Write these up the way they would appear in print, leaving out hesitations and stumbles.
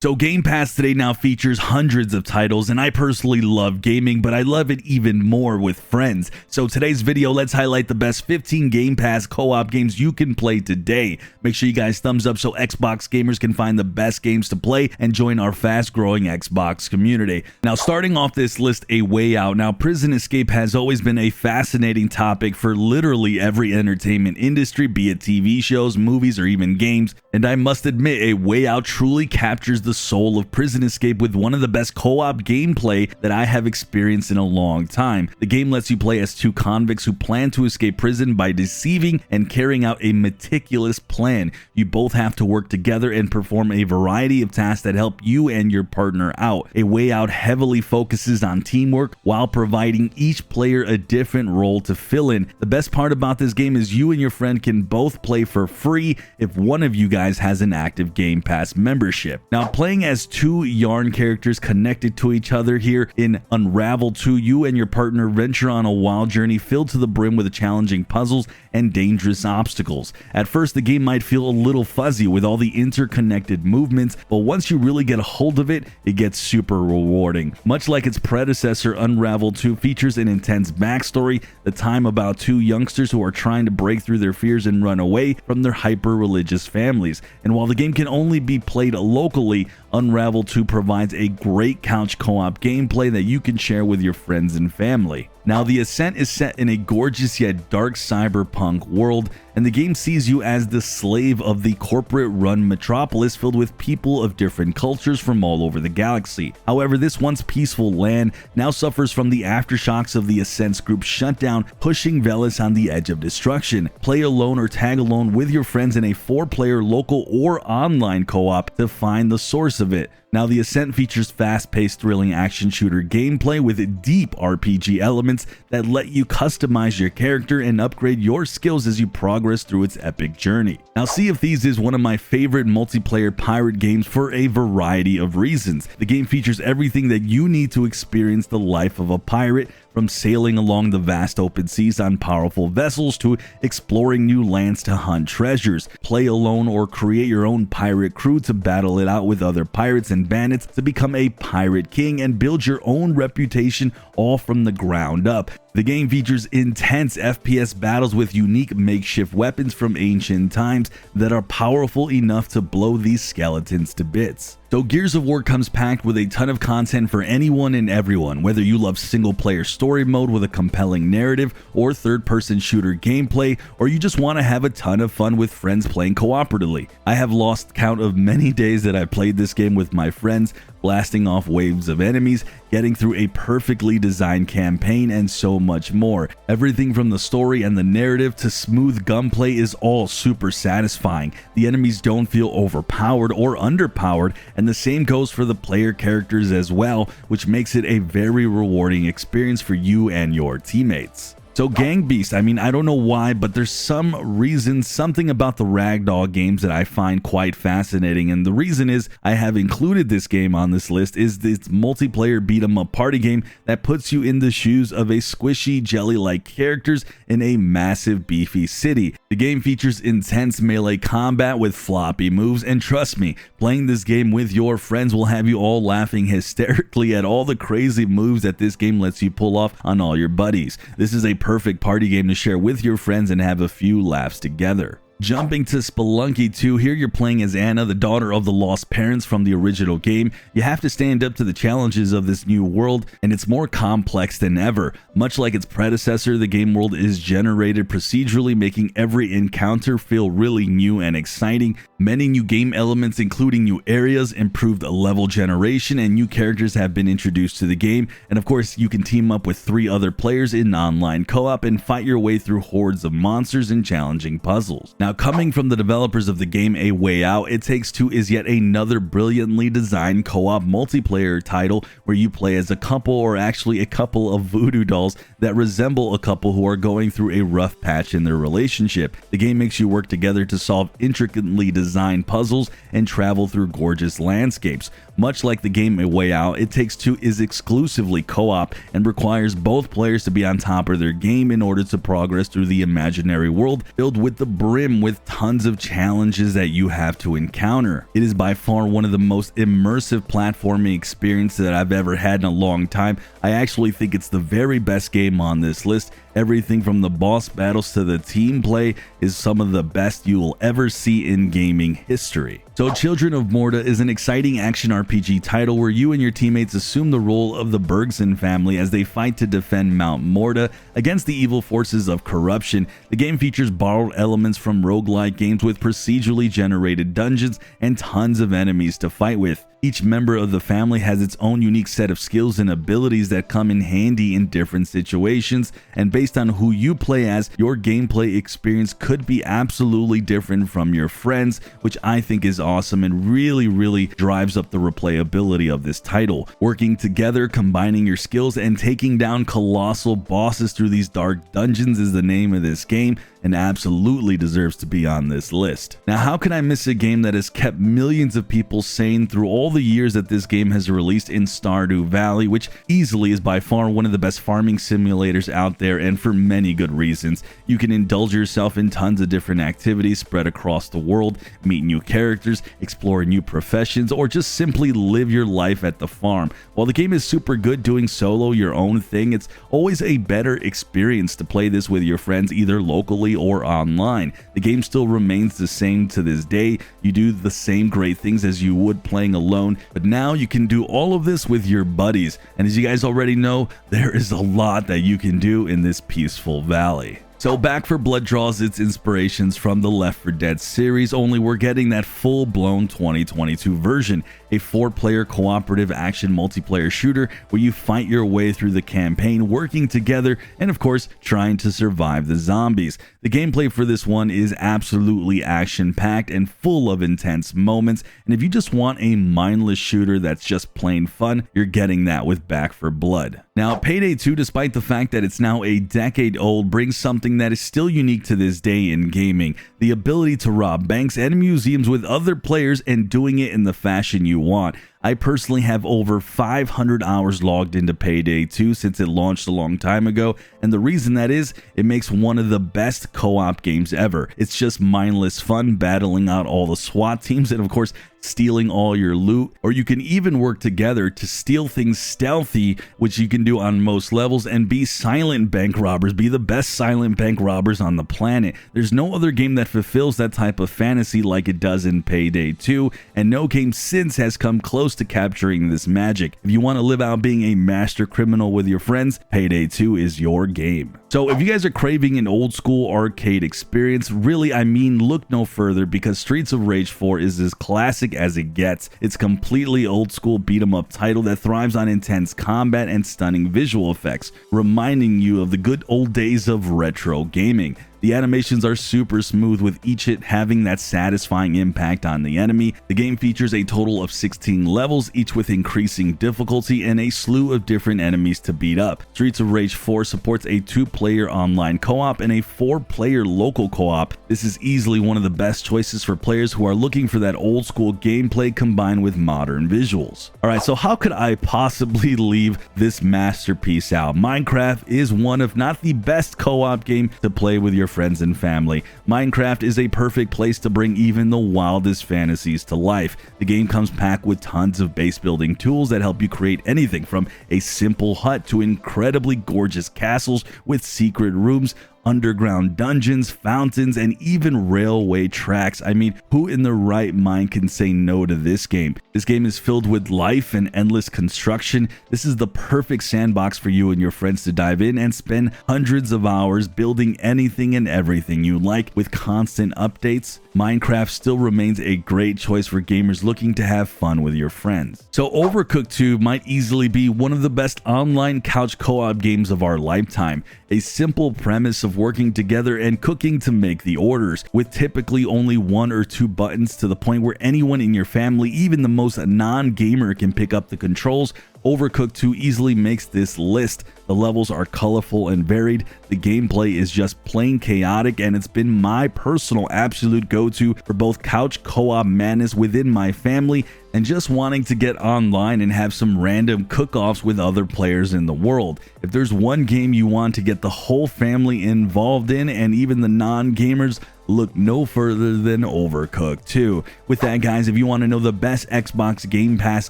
So Game Pass today now features hundreds of titles, and I personally love gaming, but I love it even more with friends. So today's video, let's highlight the best 15 Game Pass co-op games you can play today. Make sure you guys thumbs up so Xbox gamers can find the best games to play and join our fast-growing Xbox community. Now, starting off this list, A Way Out. Now, prison escape has always been a fascinating topic for literally every entertainment industry, be it TV shows, movies, or even games. And I must admit, A Way Out truly captures the soul of prison escape with one of the best co-op gameplay that I have experienced in a long time. The game lets you play as two convicts who plan to escape prison by deceiving and carrying out a meticulous plan. You both have to work together and perform a variety of tasks that help you and your partner out. A Way Out heavily focuses on teamwork while providing each player a different role to fill in. The best part about this game is you and your friend can both play for free if one of you guys has an active Game Pass membership. Now, playing as two yarn characters connected to each other here in Unravel 2, you and your partner venture on a wild journey filled to the brim with challenging puzzles and dangerous obstacles. At first, the game might feel a little fuzzy with all the interconnected movements, but once you really get a hold of it, it gets super rewarding. Much like its predecessor, Unravel 2 features an intense backstory, the time about two youngsters who are trying to break through their fears and run away from their hyper-religious families. And while the game can only be played locally, Unravel 2 provides a great couch co-op gameplay that you can share with your friends and family. Now, the Ascent is set in a gorgeous yet dark cyberpunk world, and the game sees you as the slave of the corporate-run metropolis filled with people of different cultures from all over the galaxy. However, this once peaceful land now suffers from the aftershocks of the Ascent's group shutdown, pushing Velis on the edge of destruction. Play alone or tag alone with your friends in a 4-player local or online co-op to find the source of it. Now, the Ascent features fast-paced, thrilling action shooter gameplay with deep RPG elements that let you customize your character and upgrade your skills as you progress through its epic journey. Now, Sea of Thieves is one of my favorite multiplayer pirate games for a variety of reasons. The game features everything that you need to experience the life of a pirate, from sailing along the vast open seas on powerful vessels to exploring new lands to hunt treasures. Play alone or create your own pirate crew to battle it out with other pirates and bandits to become a pirate king and build your own reputation all from the ground up. The game features intense FPS battles with unique makeshift weapons from ancient times that are powerful enough to blow these skeletons to bits. So Gears of War comes packed with a ton of content for anyone and everyone, whether you love single-player story mode with a compelling narrative or third-person shooter gameplay, or you just want to have a ton of fun with friends playing cooperatively. I have lost count of many days that I played this game with my friends, blasting off waves of enemies, getting through a perfectly designed campaign, and so much more. Everything from the story and the narrative to smooth gunplay is all super satisfying. The enemies don't feel overpowered or underpowered, and the same goes for the player characters as well, which makes it a very rewarding experience for you and your teammates. So Gang Beast, I mean, I don't know why, but there's some reason, something about the Ragdoll games that I find quite fascinating, and the reason is I have included this game on this list is this multiplayer beat-em-up party game that puts you in the shoes of a squishy jelly-like characters in a massive beefy city. The game features intense melee combat with floppy moves, and trust me, playing this game with your friends will have you all laughing hysterically at all the crazy moves that this game lets you pull off on all your buddies. This is a perfect party game to share with your friends and have a few laughs together. Jumping to Spelunky 2, here you're playing as Anna, the daughter of the lost parents from the original game. You have to stand up to the challenges of this new world, and it's more complex than ever. Much like its predecessor, the game world is generated procedurally, making every encounter feel really new and exciting. Many new game elements, including new areas, improved level generation, and new characters have been introduced to the game. And of course, you can team up with 3 other players in online co-op and fight your way through hordes of monsters and challenging puzzles. Now, coming from the developers of the game A Way Out, It Takes Two is yet another brilliantly designed co-op multiplayer title where you play as a couple, or actually a couple of voodoo dolls that resemble a couple who are going through a rough patch in their relationship. The game makes you work together to solve intricately designed puzzles and travel through gorgeous landscapes. Much like the game A Way Out, It Takes Two is exclusively co-op and requires both players to be on top of their game in order to progress through the imaginary world filled with the brim with tons of challenges that you have to encounter. It is by far one of the most immersive platforming experiences that I've ever had in a long time. I actually think it's the very best game on this list. Everything from the boss battles to the team play is some of the best you will ever see in gaming history. So Children of Morta is an exciting action RPG title where you and your teammates assume the role of the Bergson family as they fight to defend Mount Morta against the evil forces of corruption. The game features borrowed elements from roguelike games with procedurally generated dungeons and tons of enemies to fight with. Each member of the family has its own unique set of skills and abilities that come in handy in different situations, and based on who you play as, your gameplay experience could be absolutely different from your friends, which I think is awesome and really drives up the replayability of this title. Working together, combining your skills, and taking down colossal bosses through these dark dungeons is the name of this game, and absolutely deserves to be on this list. Now, how can I miss a game that has kept millions of people sane through all the years that this game has released in Stardew Valley, which easily is by far one of the best farming simulators out there, and for many good reasons. You can indulge yourself in tons of different activities spread across the world, meet new characters, explore new professions, or just simply live your life at the farm. While the game is super good doing solo your own thing, it's always a better experience to play this with your friends, either locally or online. The game still remains the same to this day. You do the same great things as you would playing alone, but now you can do all of this with your buddies. And as you guys already know, there is a lot that you can do in this peaceful valley. So Back 4 Blood draws its inspirations from the Left 4 Dead series, only we're getting that full-blown 2022 version, a 4-player cooperative action multiplayer shooter where you fight your way through the campaign, working together and of course trying to survive the zombies. The gameplay for this one is absolutely action-packed and full of intense moments, and if you just want a mindless shooter that's just plain fun, you're getting that with Back 4 Blood. Now, Payday 2, despite the fact that it's now a decade old, brings something that is still unique to this day in gaming: the ability to rob banks and museums with other players and doing it in the fashion you want. I personally have over 500 hours logged into Payday 2 since it launched a long time ago, and the reason that is, it makes one of the best co-op games ever. It's just mindless fun battling out all the SWAT teams and of course stealing all your loot, or you can even work together to steal things stealthy, which you can do on most levels, and be silent bank robbers, be the best silent bank robbers on the planet. There's no other game that fulfills that type of fantasy like it does in Payday 2, and no game since has come close to capturing this magic. If you want to live out being a master criminal with your friends, Payday 2 is your game. So if you guys are craving an old school arcade experience, really, I mean, look no further, because Streets of Rage 4 is as classic as it gets. It's completely old school beat 'em up title that thrives on intense combat and stunning visual effects, reminding you of the good old days of retro gaming. The animations are super smooth, with each hit having that satisfying impact on the enemy. The game features a total of 16 levels, each with increasing difficulty and a slew of different enemies to beat up. Streets of Rage 4 supports a 2-player online co-op and a 4-player local co-op. This is easily one of the best choices for players who are looking for that old school gameplay combined with modern visuals. Alright, so how could I possibly leave this masterpiece out? Minecraft is one, if not the best co-op game to play with your friends and family. Minecraft is a perfect place to bring even the wildest fantasies to life. The game comes packed with tons of base building tools that help you create anything from a simple hut to incredibly gorgeous castles with secret rooms, underground dungeons, fountains, and even railway tracks. I mean, who in their right mind can say no to this game? This game is filled with life and endless construction. This is the perfect sandbox for you and your friends to dive in and spend hundreds of hours building anything and everything you like. With constant updates, Minecraft still remains a great choice for gamers looking to have fun with your friends. So Overcooked 2 might easily be one of the best online couch co-op games of our lifetime. A simple premise of working together and cooking to make the orders, with typically only 1 or 2 buttons, to the point where anyone in your family, even the most non-gamer, can pick up the controls. Overcooked 2 easily makes this list. The levels are colorful and varied, the gameplay is just plain chaotic, and it's been my personal absolute go-to for both couch co-op madness within my family and just wanting to get online and have some random cook-offs with other players in the world. If there's one game you want to get the whole family involved in, and even the non-gamers, look no further than Overcooked 2. With that, guys, if you want to know the best Xbox Game Pass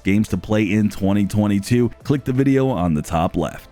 games to play in 2022, click the video on the top left.